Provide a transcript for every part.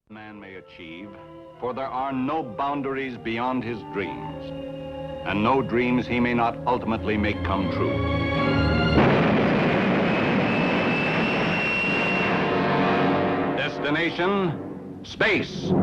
Man may achieve, for there are no boundaries beyond his dreams, and no dreams he may not ultimately make come true. Destination, space.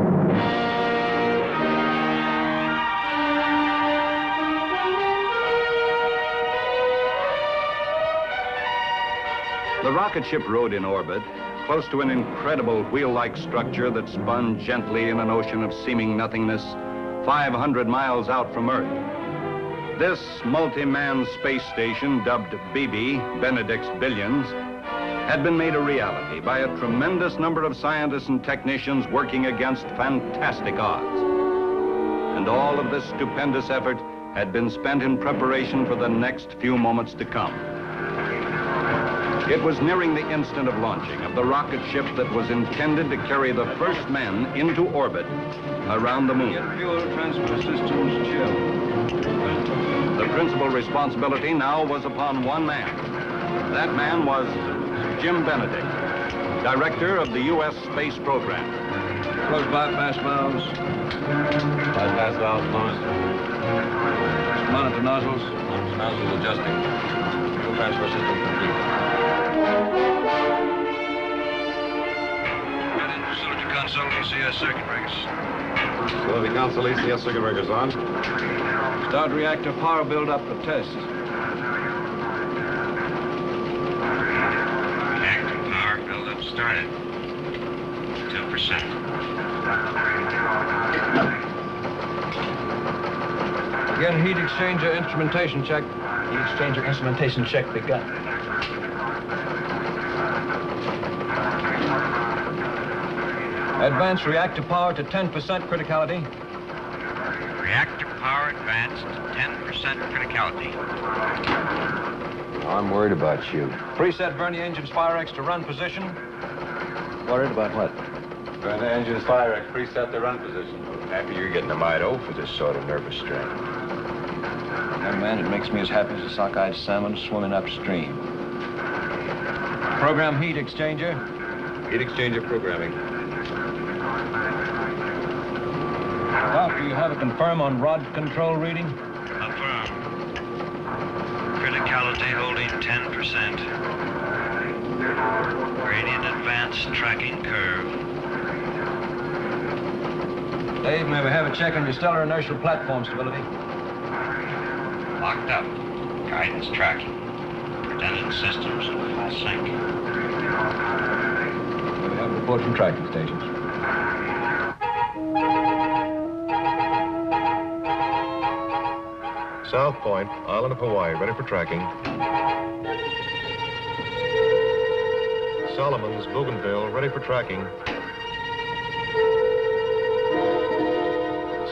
The rocket ship rode in orbit, close to an incredible wheel-like structure that spun gently in an ocean of seeming nothingness 500 miles out from Earth. This multi-man space station, dubbed BB, Benedict's Billions, had been made a reality by a tremendous number of scientists and technicians working against fantastic odds. And all of this stupendous effort had been spent in preparation for the next few moments to come. It was nearing the instant of launching of the rocket ship that was intended to carry the first men into orbit around the moon. Fuel transfer systems chill. The principal responsibility now was upon one man. That man was Jim Benedict, director of the U.S. space program. Close bypass valves. Bypass valves closed. Monitor nozzles. Nozzles adjusting. Fuel transfer system complete. Get in facility console, ECS circuit breakers. Facility console ECS circuit breakers on. Start reactor power build-up for tests. Reactor power build-up started. 2%. Again, heat exchanger instrumentation check. Heat exchanger instrumentation check begun. Advance reactor power to 10% criticality. Reactor power advanced to 10% criticality. I'm worried about you. Preset Vernier engines Firex to run position. Worried about what? When the engines fire at preset the run position. Happy you're getting a mite old for this sort of nervous strain. Young man, it makes me as happy as a sockeyed salmon swimming upstream. Program heat exchanger. Heat exchanger programming. Doc, do you have a confirm on rod control reading? Confirm. Criticality holding 10%. Gradient advance tracking curve. Dave, may we have a check on your stellar inertial platform stability? Locked up. Guidance tracking. Redundant systems in full sync. May we have a report from tracking stations? South Point, Island of Hawaii, ready for tracking. Solomon's, Bougainville, ready for tracking.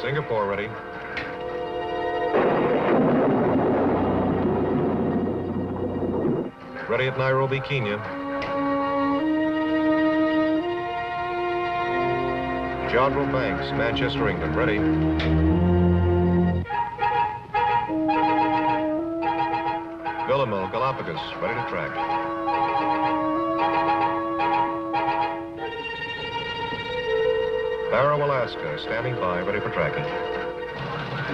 Singapore, ready. Ready at Nairobi, Kenya. Jodrell Banks, Manchester, England, ready. Villamil, Galapagos, ready to track. Barrow, Alaska, standing by, ready for tracking.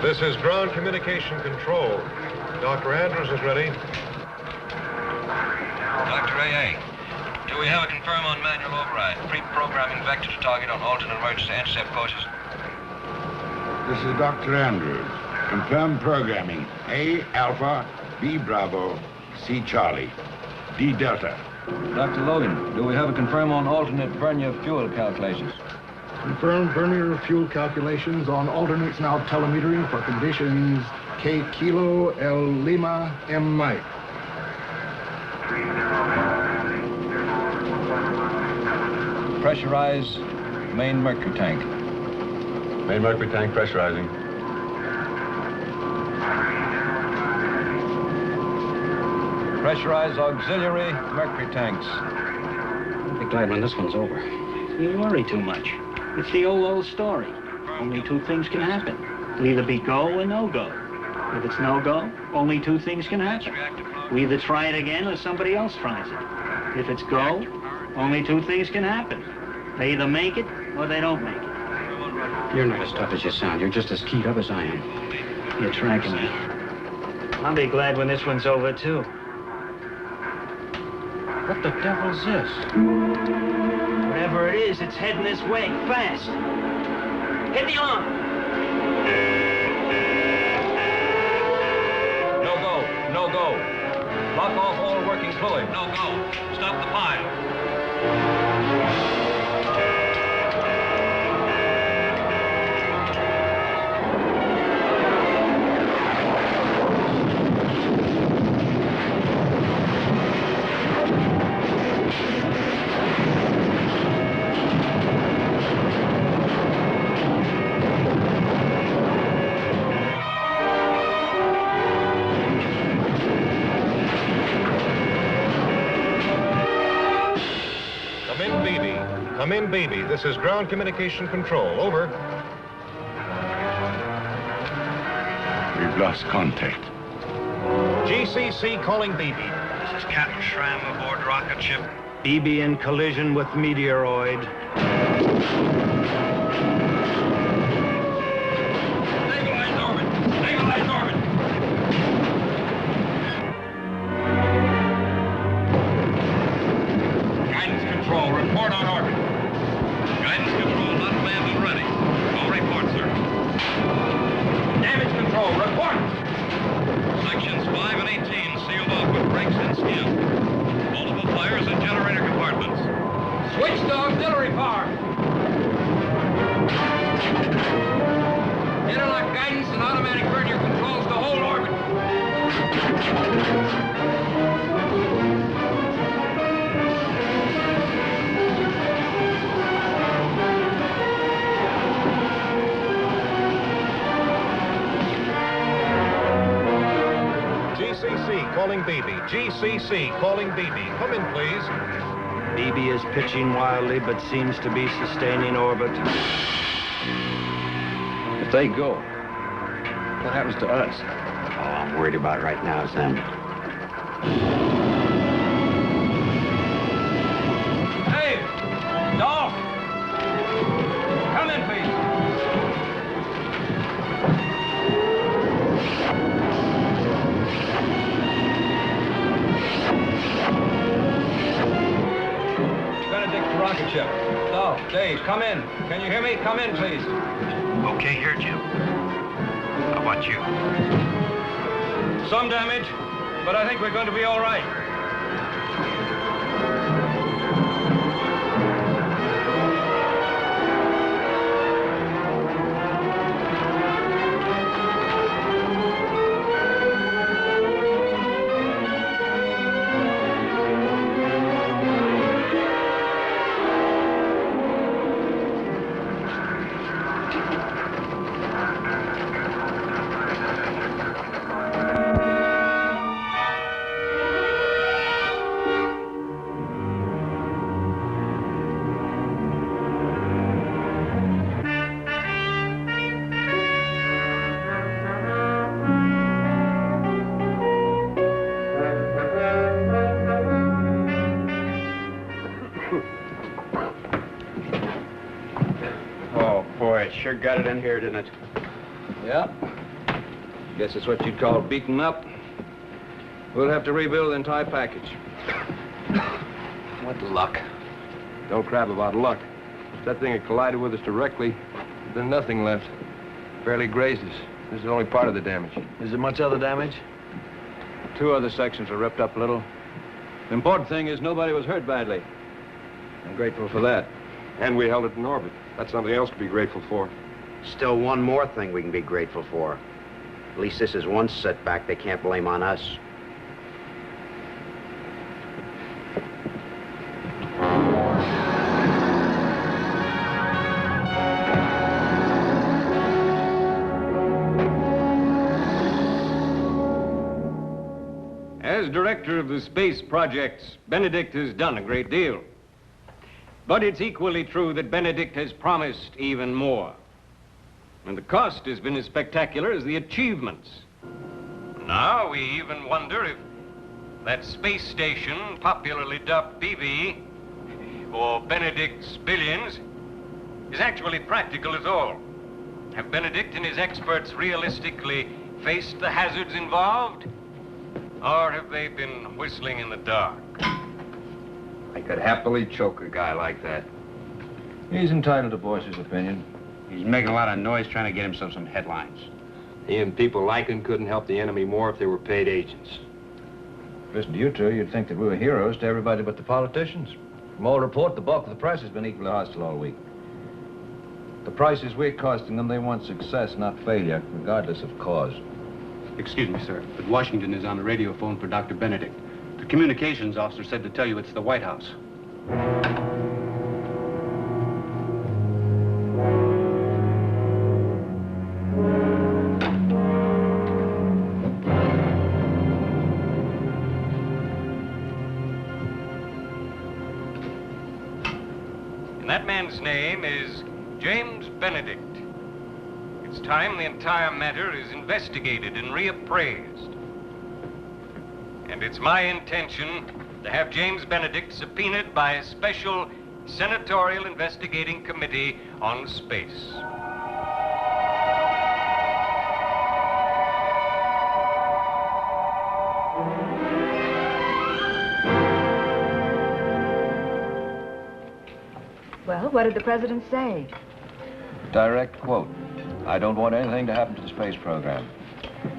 This is ground communication control. Dr. Andrews is ready. Dr. AA, do we have a confirm on manual override? Pre-programming vector to target on alternate emergency intercept courses. This is Dr. Andrews. Confirmed programming. A Alpha, B Bravo, C Charlie, D Delta. Dr. Logan, do we have a confirm on alternate Vernier fuel calculations? Confirmed Vernier fuel calculations on alternates now telemetering for conditions K Kilo, L Lima, M Mike. Pressurize main mercury tank. Main mercury tank pressurizing. Pressurize auxiliary mercury tanks. I'll be glad when this one's over. You worry too much. It's the old story. Only two things can happen. It'll either be go or no go. If it's no go, only two things can happen. We either try it again or somebody else tries it. If it's go, only two things can happen. They either make it or they don't make it. You're not as tough as you sound. You're just as keyed up as I am. You're tracking me. I'll be glad when this one's over, too. What the devil's this? Whatever it is, it's heading this way, fast. Hit the alarm. No go. No go. Lock off all working fluid. No go. Stop the pile. Come in, baby. This is ground communication control. Over. We've lost contact. GCC calling BB. This is Captain Schramm aboard rocket ship. BB in collision with meteoroid. Stabilize orbit. Stabilize orbit. Guidance control. Report on orbit. Guidance control not manned and ready. All report, sir. Damage control. Report. Sections 5 and 18 sealed off with brakes and skin. Multiple fires in generator compartments. Switch to auxiliary power. Interlock guidance and automatic vernier controls to hold orbit. GCC calling BB. GCC calling BB. Come in, please. BB is pitching wildly, but seems to be sustaining orbit. If they go, what happens to us? All I'm worried about right now is them. Hey! Dolph! Come in, please. Benedict to rocket ship. Dolph, Dave, come in. Can you hear me? Come in, please. Okay here, Jim. How about you? Some damage, but I think we're going to be all right. Sure got it in here, didn't it? Yeah. Guess it's what you'd call beaten up. We'll have to rebuild the entire package. What luck. Don't crab about luck. If that thing had collided with us directly, then nothing left. Barely grazed us. This is only part of the damage. Is there much other damage? 2 other sections are ripped up a little. The important thing is nobody was hurt badly. I'm grateful for that. And we held it in orbit. That's something else to be grateful for. Still one more thing we can be grateful for. At least this is one setback they can't blame on us. As director of the space projects, Benedict has done a great deal. But it's equally true that Benedict has promised even more. And the cost has been as spectacular as the achievements. Now we even wonder if that space station, popularly dubbed BB, for Benedict's billions is actually practical at all? Have Benedict and his experts realistically faced the hazards involved? Or have they been whistling in the dark? I could happily choke a guy like that. He's entitled to voice his opinion. He's making a lot of noise trying to get himself some headlines. He and people like him couldn't help the enemy more if they were paid agents. Listen to you two, you'd think that we were heroes to everybody but the politicians. From all report, the bulk of the press has been equally hostile all week. The prices we're costing them, they want success, not failure, regardless of cause. Excuse me, sir, but Washington is on the radio phone for Dr. Benedict. The communications officer said to tell you it's the White House. And that man's name is James Benedict. It's time the entire matter is investigated and reappraised. And it's my intention to have James Benedict subpoenaed by a special senatorial investigating committee on space. Well, what did the president say? Direct quote. I don't want anything to happen to the space program.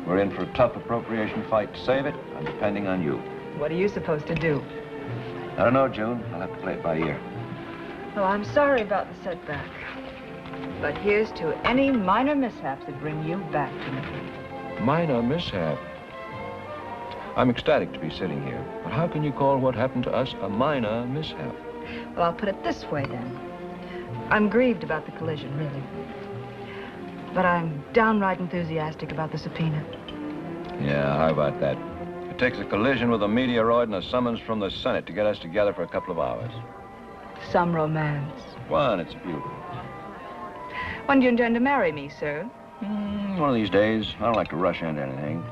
We're in for a tough appropriation fight to save it. I'm depending on you. What are you supposed to do? I don't know, June. I'll have to play it by ear. Well, I'm sorry about the setback. But here's to any minor mishaps that bring you back to me. Minor mishap. I'm ecstatic to be sitting here. But how can you call what happened to us a minor mishap? Well, I'll put it this way, then. I'm grieved about the collision, really. But I'm downright enthusiastic about the subpoena. Yeah, how about that? It takes a collision with a meteoroid and a summons from the Senate to get us together for a couple of hours. Some romance. One, it's beautiful. When do you intend to marry me, sir? One of these days. I don't like to rush into anything,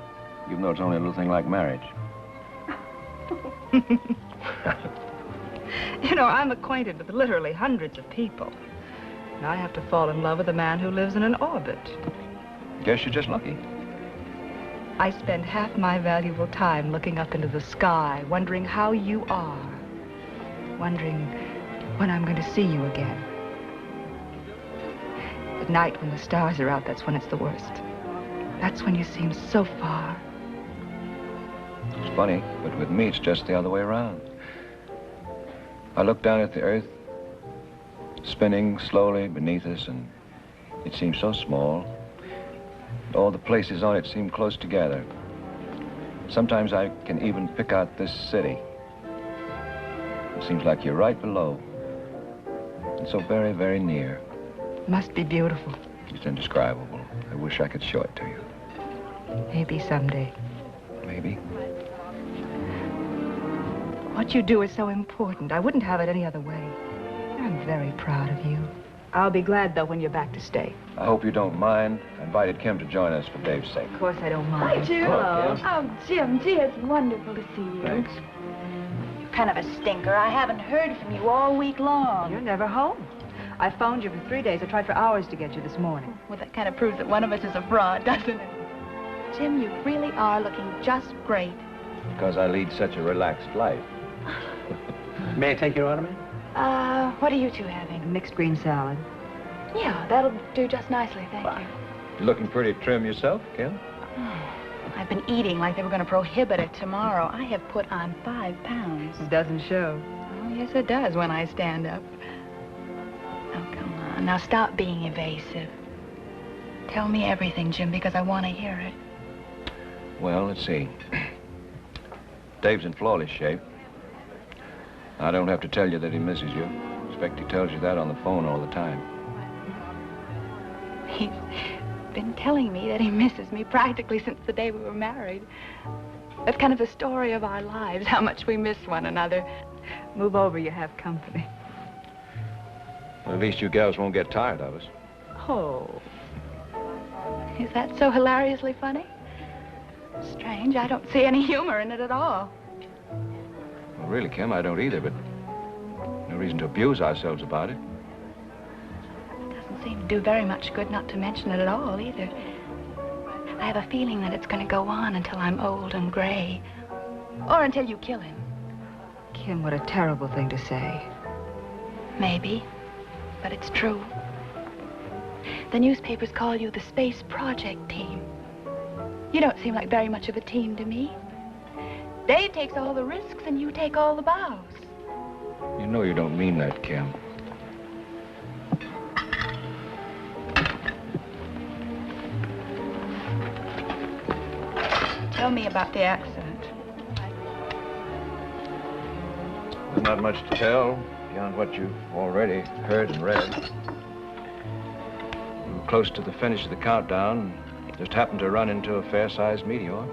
even though it's only a little thing like marriage. You know, I'm acquainted with literally hundreds of people. And I have to fall in love with a man who lives in an orbit. Guess you're just lucky. I spend half my valuable time looking up into the sky, wondering how you are. Wondering when I'm going to see you again. At night, when the stars are out, that's when it's the worst. That's when you seem so far. It's funny, but with me, it's just the other way around. I look down at the Earth, spinning slowly beneath us, and it seems so small. All the places on it seem close together. Sometimes I can even pick out this city. It seems like you're right below, and so very, very near. Must be beautiful. It's indescribable. I wish I could show it to you. Maybe someday. Maybe. What you do is so important. I wouldn't have it any other way. I'm very proud of you. I'll be glad, though, when you're back to stay. I hope you don't mind. I invited Kim to join us for Dave's sake. Of course I don't mind. Hi, Jim. Hello, Kim. Oh, Jim, gee, it's wonderful to see you. Thanks. You're kind of a stinker. I haven't heard from you all week long. You're never home. I phoned you for 3 days. I tried for hours to get you this morning. Well, that kind of proves that one of us is a fraud, doesn't it? Jim, you really are looking just great. Because I lead such a relaxed life. May I take your order, ma'am? What are you two having? A mixed green salad. Yeah, that'll do just nicely, thank you. You're looking pretty trim yourself, Kim. I've been eating like they were going to prohibit it tomorrow. I have put on 5 pounds. It doesn't show. Oh, yes, it does when I stand up. Oh, come on. Now, stop being evasive. Tell me everything, Jim, because I want to hear it. Well, let's see. Dave's in flawless shape. I don't have to tell you that he misses you. I expect he tells you that on the phone all the time. He's been telling me that he misses me practically since the day we were married. That's kind of the story of our lives, how much we miss one another. Move over, you have company. Well, at least you gals won't get tired of us. Oh. Is that so hilariously funny? Strange, I don't see any humor in it at all. Well, really, Kim, I don't either, but reason to abuse ourselves about it. It doesn't seem to do very much good not to mention it at all, either. I have a feeling that it's going to go on until I'm old and gray. Or until you kill him. Kim, what a terrible thing to say. Maybe, but it's true. The newspapers call you the Space Project Team. You don't seem like very much of a team to me. Dave takes all the risks and you take all the bows. You know you don't mean that, Kim. Tell me about the accident. There's not much to tell beyond what you've already heard and read. We were close to the finish of the countdown, just happened to run into a fair-sized meteor.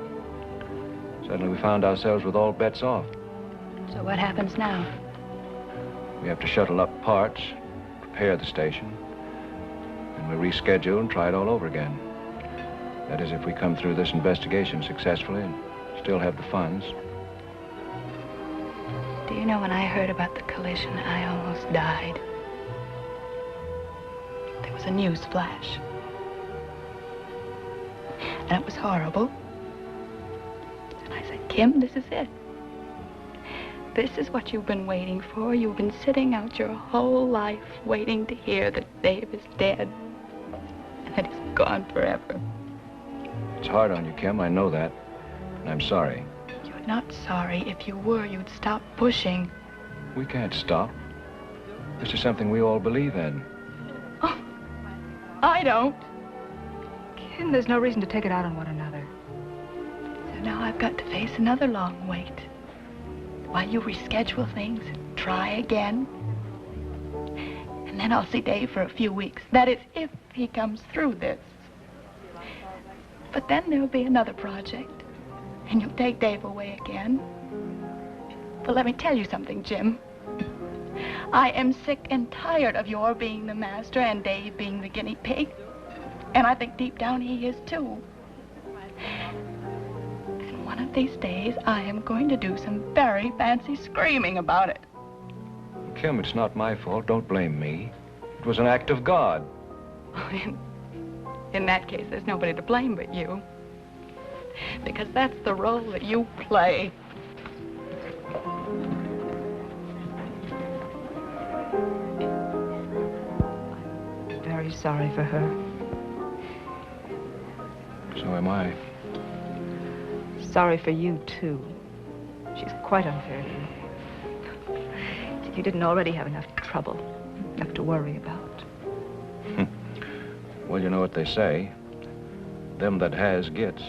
Suddenly we found ourselves with all bets off. So what happens now? We have to shuttle up parts, prepare the station, and we reschedule and try it all over again. That is, if we come through this investigation successfully and still have the funds. Do you know, when I heard about the collision, I almost died. There was a news flash. And it was horrible. And I said, Kim, this is it. This is what you've been waiting for. You've been sitting out your whole life waiting to hear that Dave is dead. And that he's gone forever. It's hard on you, Kim, I know that. And I'm sorry. You're not sorry. If you were, you'd stop pushing. We can't stop. This is something we all believe in. Oh, I don't. Kim, there's no reason to take it out on one another. So now I've got to face another long wait. While you reschedule things and try again. And then I'll see Dave for a few weeks. That is, if he comes through this. But then there'll be another project. And you'll take Dave away again. But let me tell you something, Jim. I am sick and tired of your being the master and Dave being the guinea pig. And I think deep down he is too. And one of these days, I am going to do some very fancy screaming about it. Kim, it's not my fault. Don't blame me. It was an act of God. In that case, there's nobody to blame but you. Because that's the role that you play. I'm very sorry for her. So am I. Sorry for you, too. She's quite unfair to you. You didn't already have enough trouble, enough to worry about. Well, you know what they say. Them that has gets.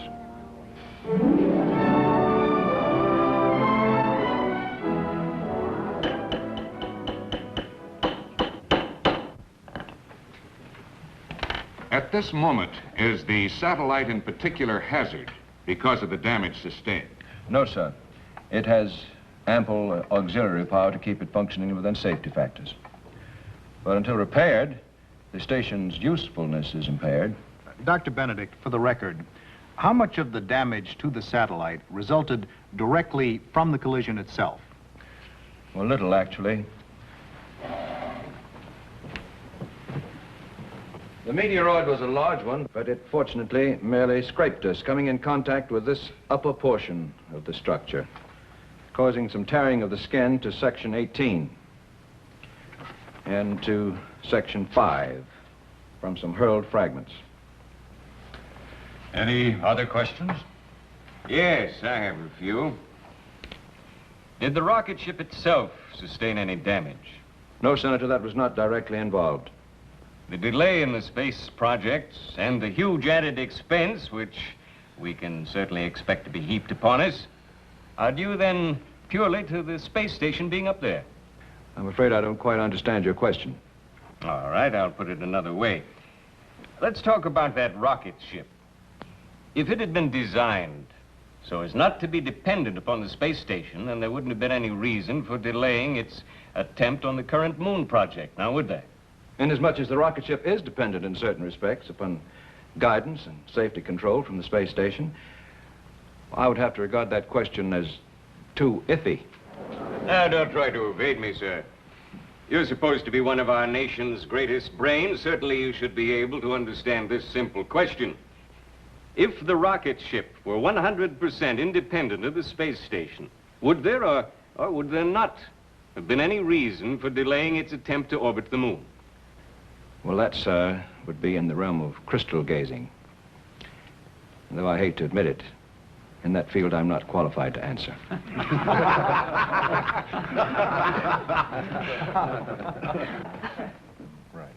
At this moment, is the satellite in particular hazard because of the damage sustained? No, sir. It has ample auxiliary power to keep it functioning within safety factors. But until repaired, the station's usefulness is impaired. Dr. Benedict, for the record, how much of the damage to the satellite resulted directly from the collision itself? Well, little, actually. The meteoroid was a large one, but it fortunately merely scraped us, coming in contact with this upper portion of the structure, causing some tearing of the skin to section 18 and to section 5 from some hurled fragments. Any other questions? Yes, I have a few. Did the rocket ship itself sustain any damage? No, Senator, that was not directly involved. The delay in the space projects and the huge added expense, which we can certainly expect to be heaped upon us, are due then purely to the space station being up there. I'm afraid I don't quite understand your question. All right, I'll put it another way. Let's talk about that rocket ship. If it had been designed so as not to be dependent upon the space station, then there wouldn't have been any reason for delaying its attempt on the current moon project, now would there? Inasmuch as the rocket ship is dependent in certain respects upon guidance and safety control from the space station, I would have to regard that question as too iffy. Now, don't try to evade me, sir. You're supposed to be one of our nation's greatest brains. Certainly you should be able to understand this simple question. If the rocket ship were 100% independent of the space station, would there or would there not have been any reason for delaying its attempt to orbit the moon? Well, that, sir, would be in the realm of crystal gazing. Though I hate to admit it, in that field I'm not qualified to answer. Right.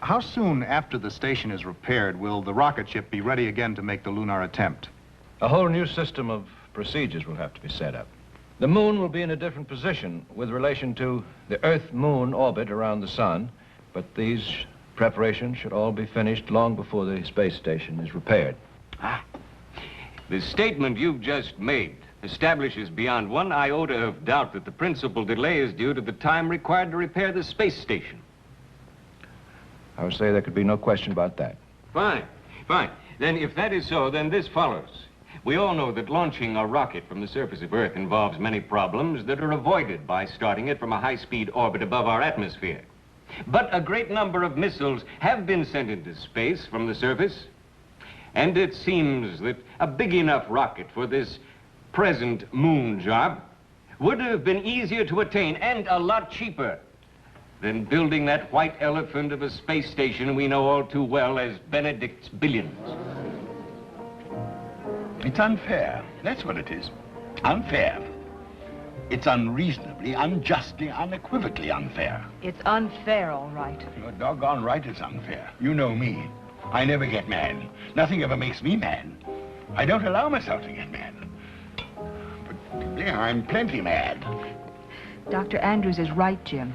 How soon after the station is repaired will the rocket ship be ready again to make the lunar attempt? A whole new system of procedures will have to be set up. The moon will be in a different position with relation to the Earth-Moon orbit around the sun, but these preparations should all be finished long before the space station is repaired. The statement you've just made establishes beyond one iota of doubt that the principal delay is due to the time required to repair the space station. I would say there could be no question about that. Fine, fine. Then if that is so, then this follows. We all know that launching a rocket from the surface of Earth involves many problems that are avoided by starting it from a high-speed orbit above our atmosphere. But a great number of missiles have been sent into space from the surface, and it seems that a big enough rocket for this present moon job would have been easier to attain and a lot cheaper than building that white elephant of a space station we know all too well as Benedict's billions. It's unfair. That's what it is. Unfair. It's unreasonably, unjustly, unequivocally unfair. It's unfair, all right. You're doggone right it's unfair. You know me. I never get mad. Nothing ever makes me mad. I don't allow myself to get mad. But yeah, I'm plenty mad. Dr. Andrews is right, Jim.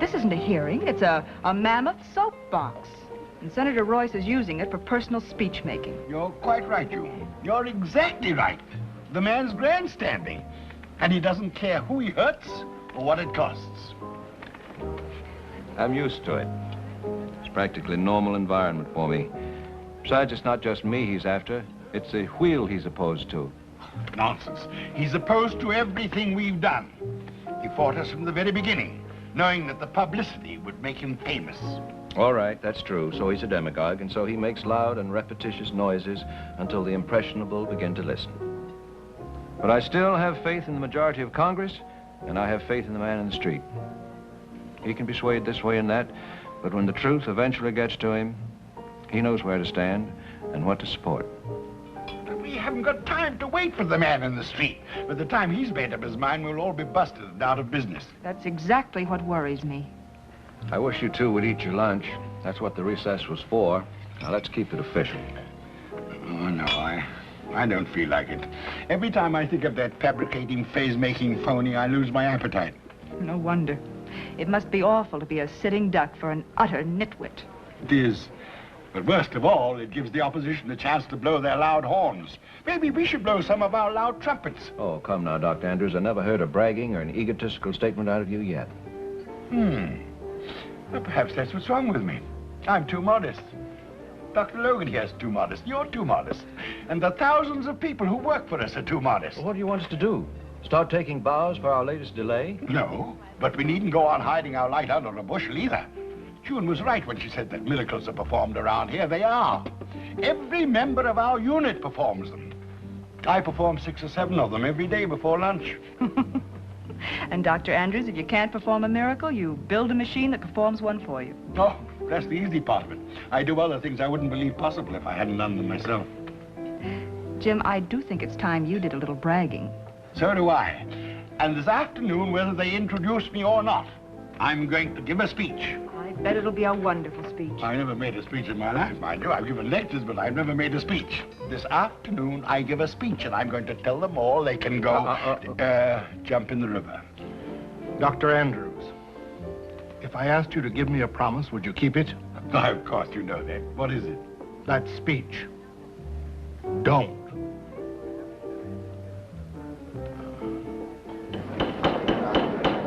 This isn't a hearing. It's a mammoth soapbox. And Senator Royce is using it for personal speech-making. You're quite right, You're exactly right. The man's grandstanding. And he doesn't care who he hurts or what it costs. I'm used to it. It's practically a normal environment for me. Besides, it's not just me he's after. It's the wheel he's opposed to. Nonsense. He's opposed to everything we've done. He fought us from the very beginning, knowing that the publicity would make him famous. All right, that's true. So he's a demagogue, and so he makes loud and repetitious noises until the impressionable begin to listen. But I still have faith in the majority of Congress, and I have faith in the man in the street. He can be swayed this way and that, but when the truth eventually gets to him, he knows where to stand and what to support. But we haven't got time to wait for the man in the street. By the time he's made up his mind, we'll all be busted and out of business. That's exactly what worries me. I wish you two would eat your lunch. That's what the recess was for. Now, let's keep it official. Oh, no, I don't feel like it. Every time I think of that fabricating, phase-making phony, I lose my appetite. No wonder. It must be awful to be a sitting duck for an utter nitwit. It is. But worst of all, it gives the opposition a chance to blow their loud horns. Maybe we should blow some of our loud trumpets. Oh, come now, Dr. Andrews. I never heard a bragging or an egotistical statement out of you yet. Well, perhaps that's what's wrong with me. I'm too modest. Dr. Logan here's too modest. You're too modest. And the thousands of people who work for us are too modest. Well, what do you want us to do? Start taking bows for our latest delay? No, but we needn't go on hiding our light under a bushel either. June was right when she said that miracles are performed around here. They are. Every member of our unit performs them. I perform 6 or 7 of them every day before lunch. And Dr. Andrews, if you can't perform a miracle, you build a machine that performs one for you. Oh, that's the easy part of it. I do other things I wouldn't believe possible if I hadn't done them myself. Jim, I do think it's time you did a little bragging. So do I. And this afternoon, whether they introduce me or not, I'm going to give a speech. I bet it'll be a wonderful speech. I never made a speech in my life, mind you. I've given lectures, but I've never made a speech. This afternoon, I give a speech, and I'm going to tell them all they can go, jump in the river. Dr. Andrews, if I asked you to give me a promise, would you keep it? Oh, of course, you know that. What is it? That speech. Don't.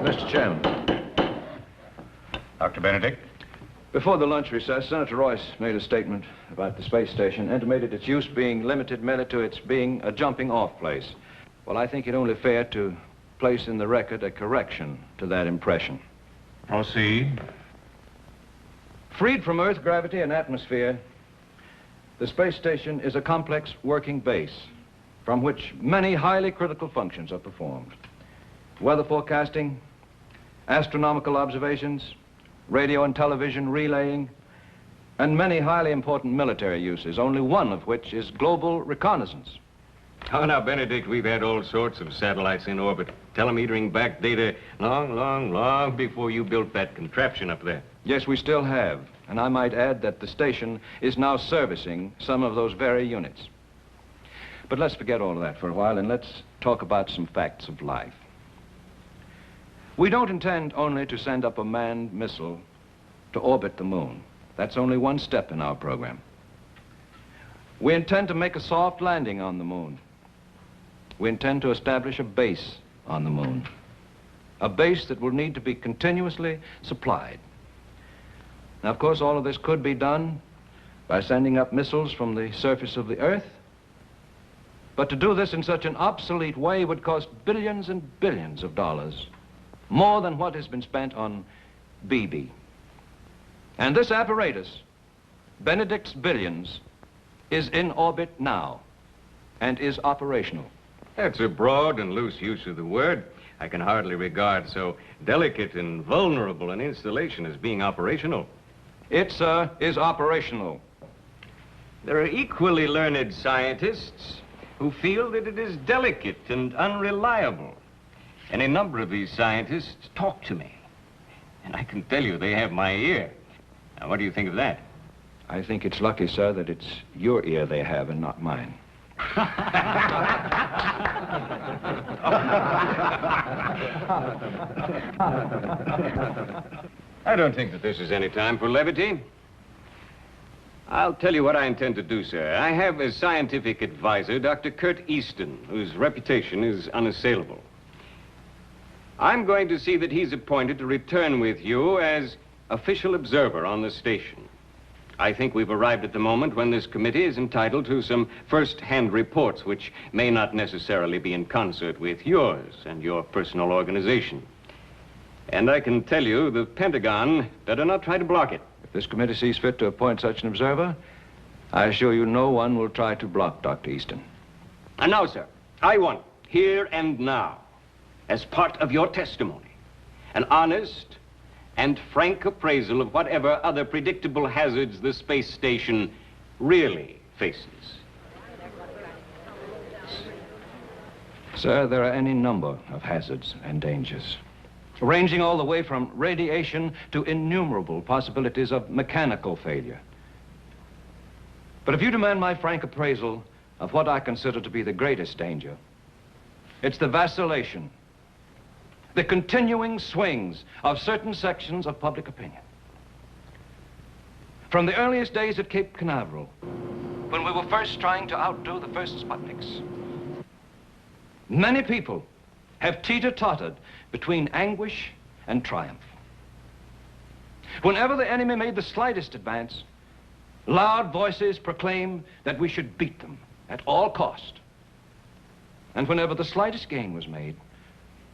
Mr. Chairman. Dr. Benedict? Before the lunch recess, Senator Royce made a statement about the space station, intimated its use being limited merely to its being a jumping-off place. Well, I think it only fair to place in the record a correction to that impression. Proceed. Freed from Earth gravity and atmosphere, the space station is a complex working base from which many highly critical functions are performed. Weather forecasting, astronomical observations, radio and television relaying, and many highly important military uses, only one of which is global reconnaissance. Oh, now, Benedict, we've had all sorts of satellites in orbit, telemetering back data long before you built that contraption up there. Yes, we still have, and I might add that the station is now servicing some of those very units. But let's forget all of that for a while and let's talk about some facts of life. We don't intend only to send up a manned missile to orbit the moon. That's only one step in our program. We intend to make a soft landing on the moon. We intend to establish a base on the moon, a base that will need to be continuously supplied. Now, of course, all of this could be done by sending up missiles from the surface of the Earth, but to do this in such an obsolete way would cost billions and billions of dollars, more than what has been spent on BB. And this apparatus, Benedict's Billions, is in orbit now and is operational. That's a broad and loose use of the word. I can hardly regard so delicate and vulnerable an installation as being operational. It, sir, is operational. There are equally learned scientists who feel that it is delicate and unreliable. Any number of these scientists talk to me, and I can tell you they have my ear. Now, what do you think of that? I think it's lucky, sir, that it's your ear they have and not mine. I don't think that this is any time for levity. I'll tell you what I intend to do, sir. I have as scientific advisor Dr. Kurt Easton, whose reputation is unassailable. I'm going to see that he's appointed to return with you as official observer on the station. I think we've arrived at the moment when this committee is entitled to some first-hand reports which may not necessarily be in concert with yours and your personal organization. And I can tell you the Pentagon better not try to block it. If this committee sees fit to appoint such an observer, I assure you no one will try to block Dr. Easton. And now, sir, I want, here and now, as part of your testimony, an honest and frank appraisal of whatever other predictable hazards the space station really faces. Sir, there are any number of hazards and dangers, ranging all the way from radiation to innumerable possibilities of mechanical failure. But if you demand my frank appraisal of what I consider to be the greatest danger, it's the vacillation, the continuing swings of certain sections of public opinion. From the earliest days at Cape Canaveral, when we were first trying to outdo the first Sputniks, many people have teeter-tottered between anguish and triumph. Whenever the enemy made the slightest advance, loud voices proclaimed that we should beat them at all cost. And whenever the slightest gain was made,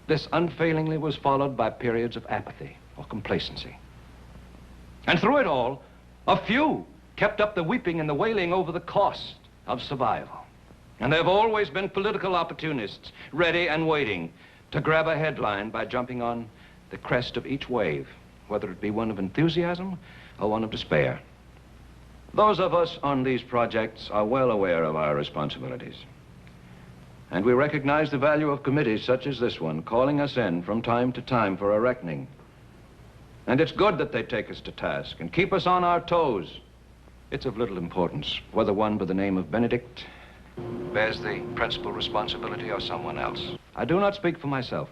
this unfailingly was followed by periods of apathy or complacency. And through it all, a few kept up the weeping and the wailing over the cost of survival. And there have always been political opportunists ready and waiting to grab a headline by jumping on the crest of each wave, whether it be one of enthusiasm or one of despair. Those of us on these projects are well aware of our responsibilities. And we recognize the value of committees such as this one, calling us in from time to time for a reckoning. And it's good that they take us to task and keep us on our toes. It's of little importance whether one by the name of Benedict bears the principal responsibility or someone else. I do not speak for myself,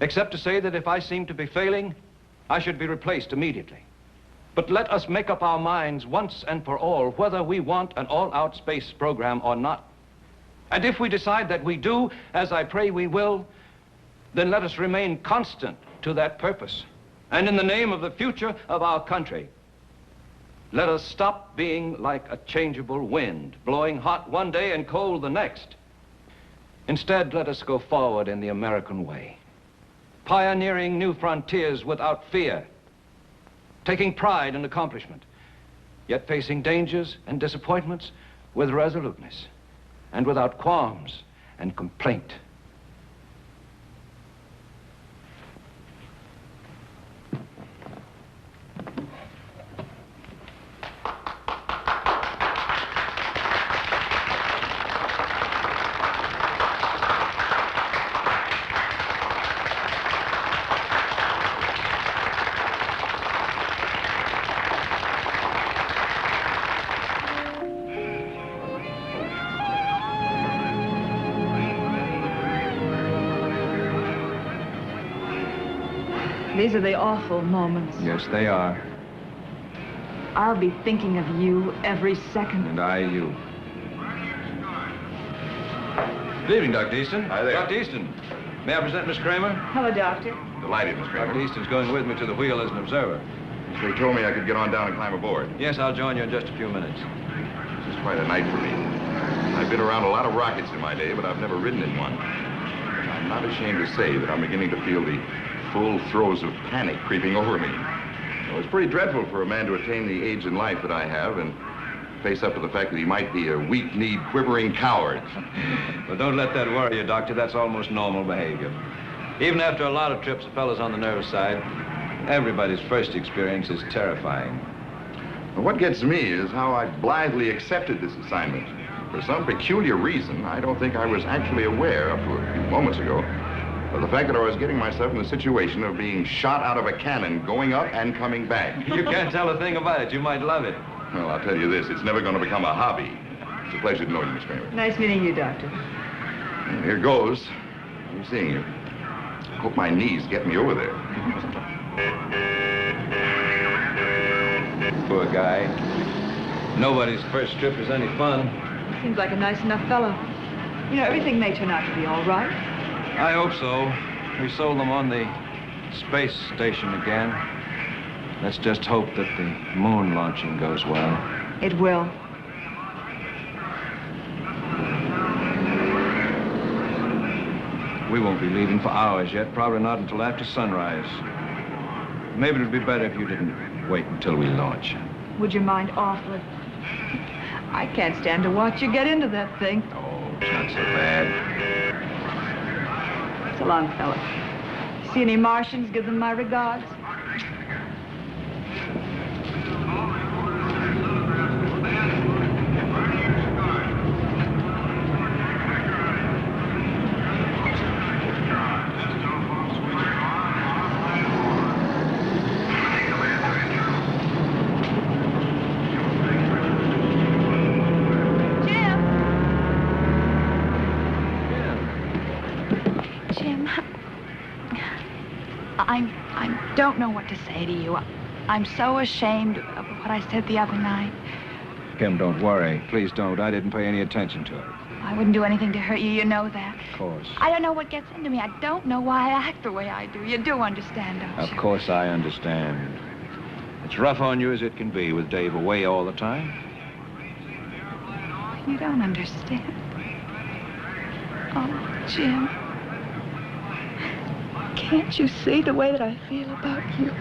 except to say that if I seem to be failing, I should be replaced immediately. But let us make up our minds once and for all whether we want an all-out space program or not. And if we decide that we do, as I pray we will, then let us remain constant to that purpose. And in the name of the future of our country, let us stop being like a changeable wind, blowing hot one day and cold the next. Instead, let us go forward in the American way, pioneering new frontiers without fear, taking pride in accomplishment, yet facing dangers and disappointments with resoluteness and without qualms and complaint. These are the awful moments. Yes, they are. I'll be thinking of you every second. And I, you. Good evening, Dr. Easton. Hi there. Dr. Easton, may I present Miss Kramer? Hello, Doctor. Delighted, Miss Kramer. Dr. Easton's going with me to the wheel as an observer. They told me I could get on down and climb aboard. Yes, I'll join you in just a few minutes. This is quite a night for me. I've been around a lot of rockets in my day, but I've never ridden in one. I'm not ashamed to say that I'm beginning to feel the full throes of panic creeping over me. Well, it's pretty dreadful for a man to attain the age in life that I have and face up to the fact that he might be a weak-kneed, quivering coward. Well, don't let that worry you, Doctor. That's almost normal behavior. Even after a lot of trips, a fellow's on the nervous side. Everybody's first experience is terrifying. Well, what gets me is how I blithely accepted this assignment. For some peculiar reason, I don't think I was actually aware, up to a few moments ago, of the fact that I was getting myself in the situation of being shot out of a cannon, going up and coming back. You can't tell a thing about it. You might love it. Well, I'll tell you this, it's never going to become a hobby. It's a pleasure to know you, Miss Kramer. Nice meeting you, Doctor. And here goes. I'm seeing you. Hope my knees get me over there. Poor guy. Nobody's first trip is any fun. Seems like a nice enough fellow. You know, everything may turn out to be all right. I hope so. We sold them on the space station again. Let's just hope that the moon launching goes well. It will. We won't be leaving for hours yet, probably not until after sunrise. Maybe it would be better if you didn't wait until we launch. Would you mind awfully? I can't stand to watch you get into that thing. Oh, it's not so bad. So long, fella. See any Martians? Give them my regards. I don't know what to say to you. I'm so ashamed of what I said the other night. Kim, don't worry. Please don't. I didn't pay any attention to it. I wouldn't do anything to hurt you, you know that. Of course. I don't know what gets into me. I don't know why I act the way I do. You do understand, don't you? Of course I understand. It's rough on you as it can be with Dave away all the time. You don't understand. Oh, Jim. Can't you see the way that I feel about you?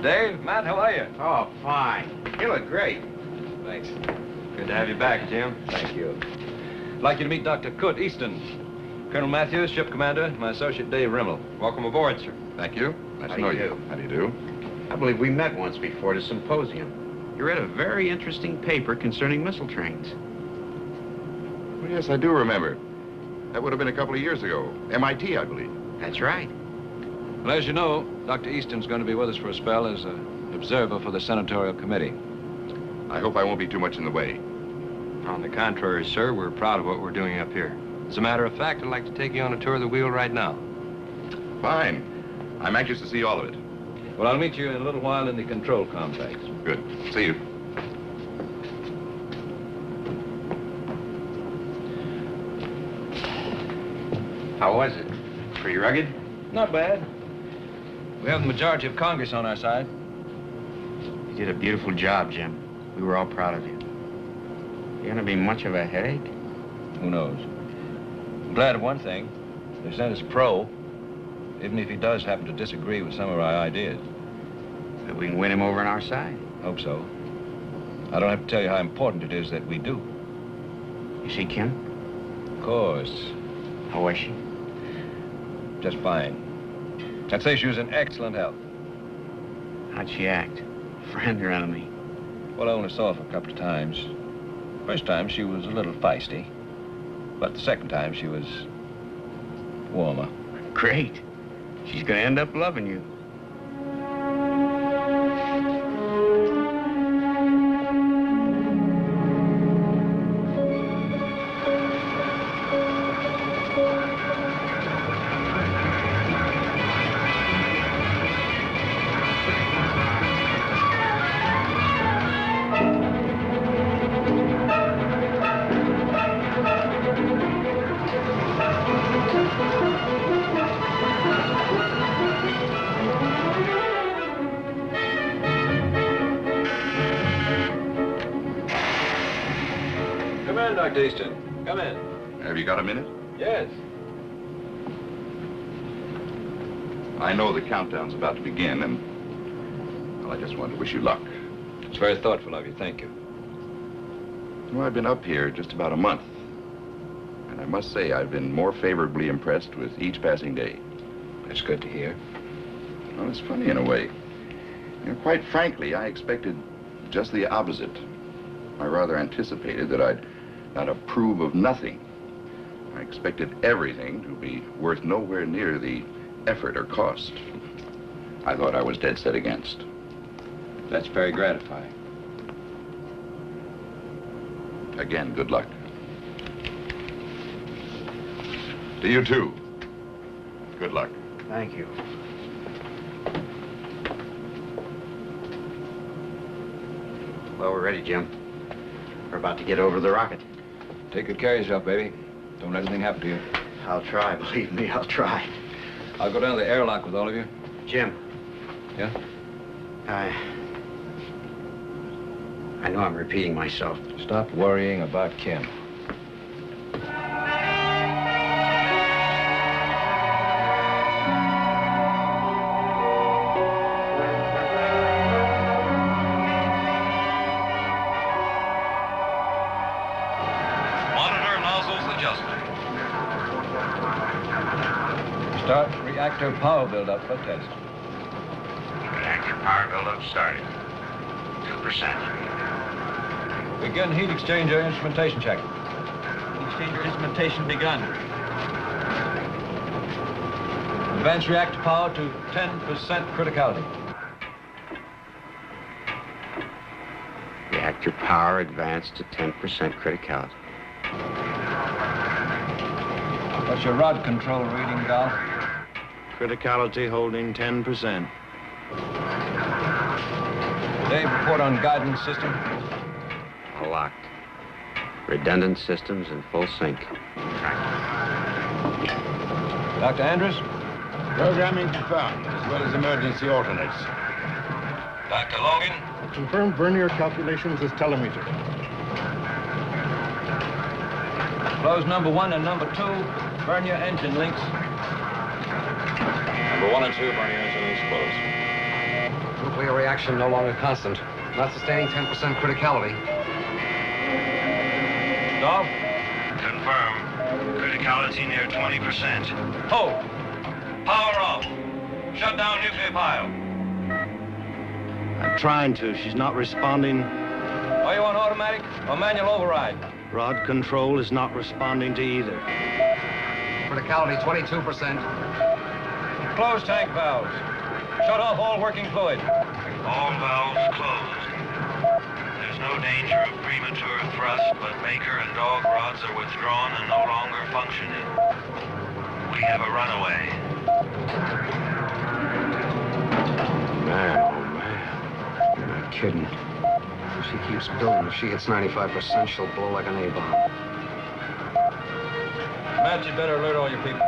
Dave. Matt, how are you? Oh, fine. You look great. Thanks. Good to have you back, Jim. Thank you. I'd like you to meet Dr. Kurt Easton. Colonel Matthews, ship commander, my associate Dave Rimmel. Welcome aboard, sir. Thank you. Nice to know you. How do you do? I believe we met once before at a symposium. You read a very interesting paper concerning missile trains. Well, yes, I do remember. That would have been a couple of years ago. MIT, I believe. That's right. Well, as you know, Dr. Easton's going to be with us for a spell as an observer for the senatorial committee. I hope I won't be too much in the way. On the contrary, sir, we're proud of what we're doing up here. As a matter of fact, I'd like to take you on a tour of the wheel right now. Fine. I'm anxious to see all of it. Well, I'll meet you in a little while in the control complex. Good. See you. How was it? Pretty rugged? Not bad. We have the majority of Congress on our side. You did a beautiful job, Jim. We were all proud of you. You gonna be much of a headache? Who knows? I'm glad of one thing. They sent us a pro, even if he does happen to disagree with some of our ideas. But we can win him over on our side. Hope so. I don't have to tell you how important it is that we do. You see Kim? Of course. How was she? Just fine. I'd say she was in excellent health. How'd she act? Friend or enemy? Well, I only saw her for a couple of times. First time, she was a little feisty. But the second time, she was warmer. Great. She's gonna end up loving you. Dr. Easton, come in. Have you got a minute? Yes. I know the countdown's about to begin, and well, I just wanted to wish you luck. It's very thoughtful of you. Thank you. Well, I've been up here just about a month, and I must say I've been more favorably impressed with each passing day. That's good to hear. Well, it's funny in a way. You know, quite frankly, I expected just the opposite. I rather anticipated that I'd not approve of nothing. I expected everything to be worth nowhere near the effort or cost I thought I was dead set against. That's very gratifying. Again, good luck. To you, too. Good luck. Thank you. Well, we're ready, Jim. We're about to get over the rocket. Take good care of yourself, baby. Don't let anything happen to you. I'll try, believe me, I'll try. I'll go down to the airlock with all of you. Jim. Yeah? I know I'm repeating myself. Stop worrying about Kim. Start reactor power buildup for test. Reactor power buildup started. 2%. Begin heat exchanger instrumentation check. Heat exchanger instrumentation begun. Advance reactor power to 10% criticality. Reactor power advanced to 10% criticality. What's your rod control reading, Gal? Criticality holding 10%. Dave, report on guidance system. Locked. Redundant systems in full sync. Dr. Andrews? Programming confirmed, as well as emergency alternates. Dr. Logan? Confirmed vernier calculations as telemeter. Close number 1 and number 2, vernier engine links. Number 1 and 2, vernier engine links closed. Nuclear reaction no longer constant. Not sustaining 10% criticality. Dolph? Confirm. Criticality near 20%. Hold. Power off. Shut down nuclear pile. I'm trying to. She's not responding. Are you on automatic or manual override? Rod control is not responding to either. Criticality 22%. Close tank valves. Shut off all working fluid. All valves closed. There's no danger of premature thrust, but Maker and dog rods are withdrawn and no longer functioning. We have a runaway. Man, oh man. You're not kidding. If she keeps building, if she hits 95%, she'll blow like an A-bomb. Matt, you better alert all your people.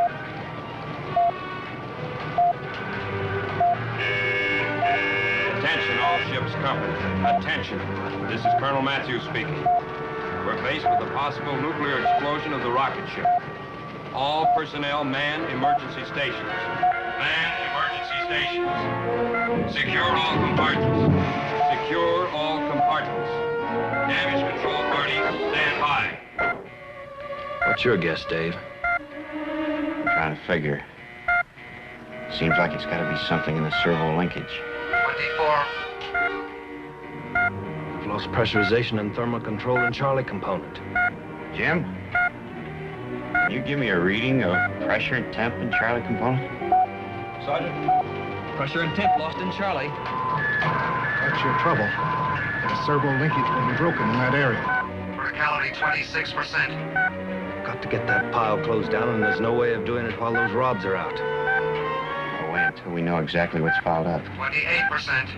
Attention, all ships company. Attention. This is Colonel Matthews speaking. We're faced with a possible nuclear explosion of the rocket ship. All personnel man emergency stations. Man emergency stations. Secure all compartments. Secure all compartments. Damage control parties, stand by. What's your guess, Dave? I'm trying to figure. Seems like it's got to be something in the servo linkage. 24. We've lost pressurization and thermal control in Charlie component. Jim? Can you give me a reading of pressure and temp in Charlie component? Sergeant? Pressure and temp lost in Charlie. That's your trouble. The servo linkage will be broken in that area. Criticality 26%. Got to get that pile closed down, and there's no way of doing it while those rods are out. I'll wait until we know exactly what's fouled up. 28%.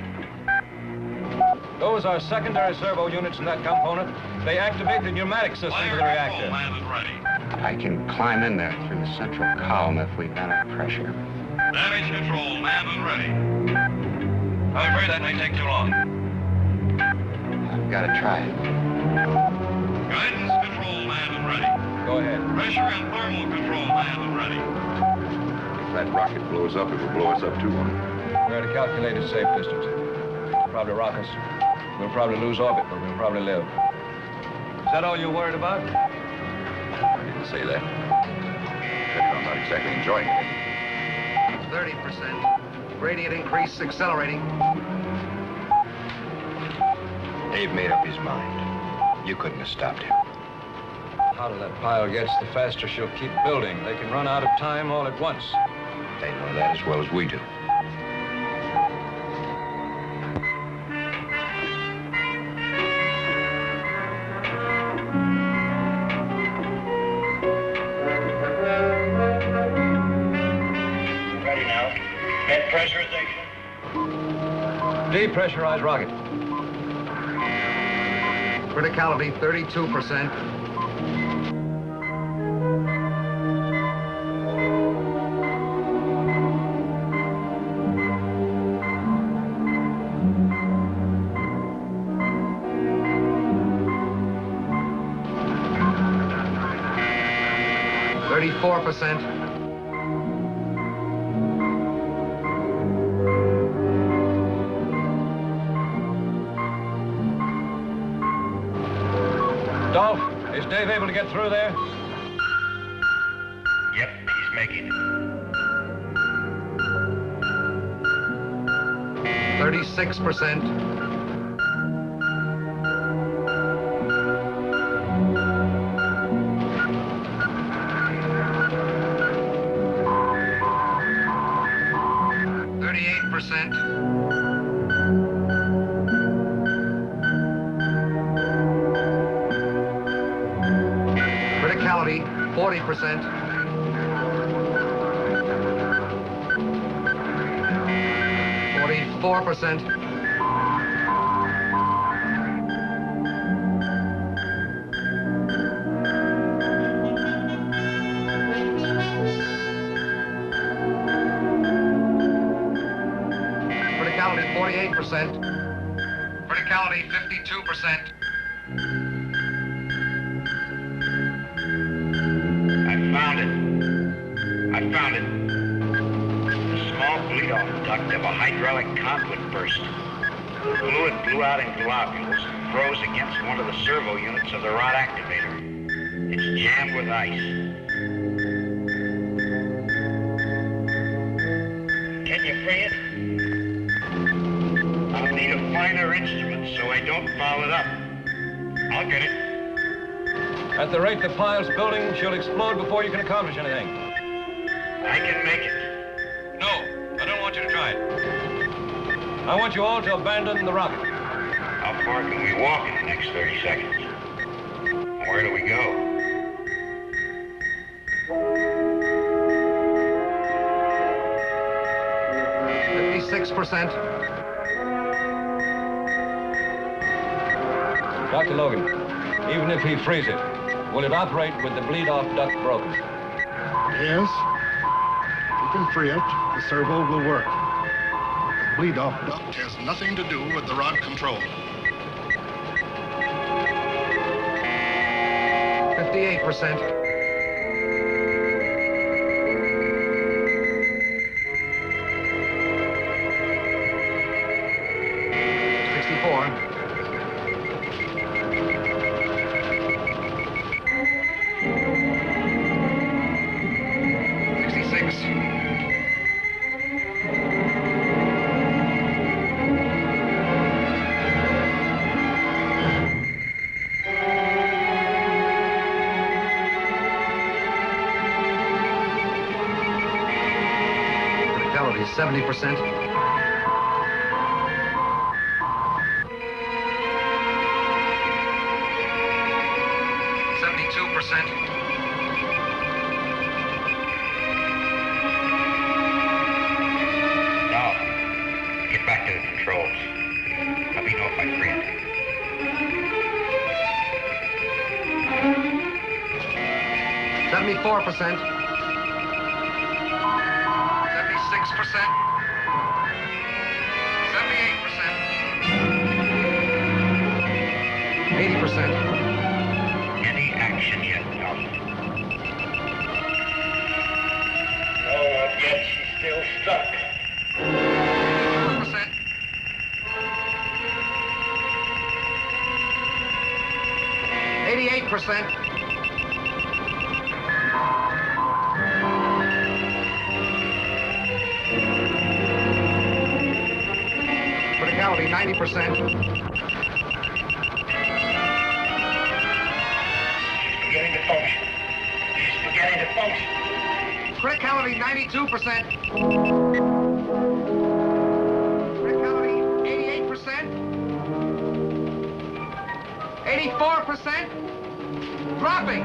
Those are secondary servo units in that component. They activate the pneumatic system of the reactor. I can climb in there through the central column if we've got enough pressure. Damage control, manned and ready. I'm afraid that may take too long. I've got to try it. Guidance control, manned and ready. Go ahead. Pressure and thermal control, manned and ready. If that rocket blows up, it will blow us up too, won't it? We're at a calculated safe distance. Probably rock us. We'll probably lose orbit, but we'll probably live. Is that all you're worried about? I didn't say that. I'm not exactly enjoying it. 30%. Gradient increase accelerating. Dave made up his mind. You couldn't have stopped him. The hotter that pile gets, the faster she'll keep building. They can run out of time all at once. They know that as well as we do. Ready now. Net pressurization. Depressurize rocket. Criticality 32%. %. Dolph, is Dave able to get through there? Yep, he's making it. 36%. Criticality 40%. 44%. Criticality 48%. Criticality 52%. I found it. A small bleed-off duct of a hydraulic conduit burst. Fluid blew out in globules and froze against one of the servo units of the rod activator. It's jammed with ice. Can you free it? I'll need a finer instrument so I don't foul it up. I'll get it. At the rate the pile's building, she'll explode before you can accomplish anything. I can make it. No, I don't want you to try it. I want you all to abandon the rocket. How far can we walk in the next 30 seconds? Where do we go? Dr. Logan, even if he frees it, will it operate with the bleed-off duct broken? Yes. If you can free it, the servo will work. The bleed-off duct has nothing to do with the rod control. 58%. 70%. 72%. Now, get back to the controls. Let me know if I free it. 74%. 76%. 78%. 80%. Any action yet, Tom? No, not yet. She's still stuck. 1%. 88%. Criticality 90%. She's beginning to function. She's beginning to function. Criticality 92%. Criticality 88%. 84%. Dropping.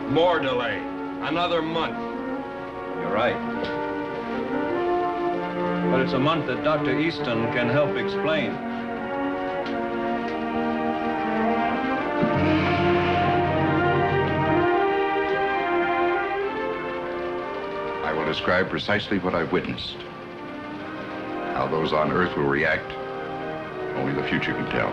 More delay. Another month. You're right. But it's a month that Dr. Easton can help explain. I will describe precisely what I've witnessed. How those on Earth will react, only the future can tell.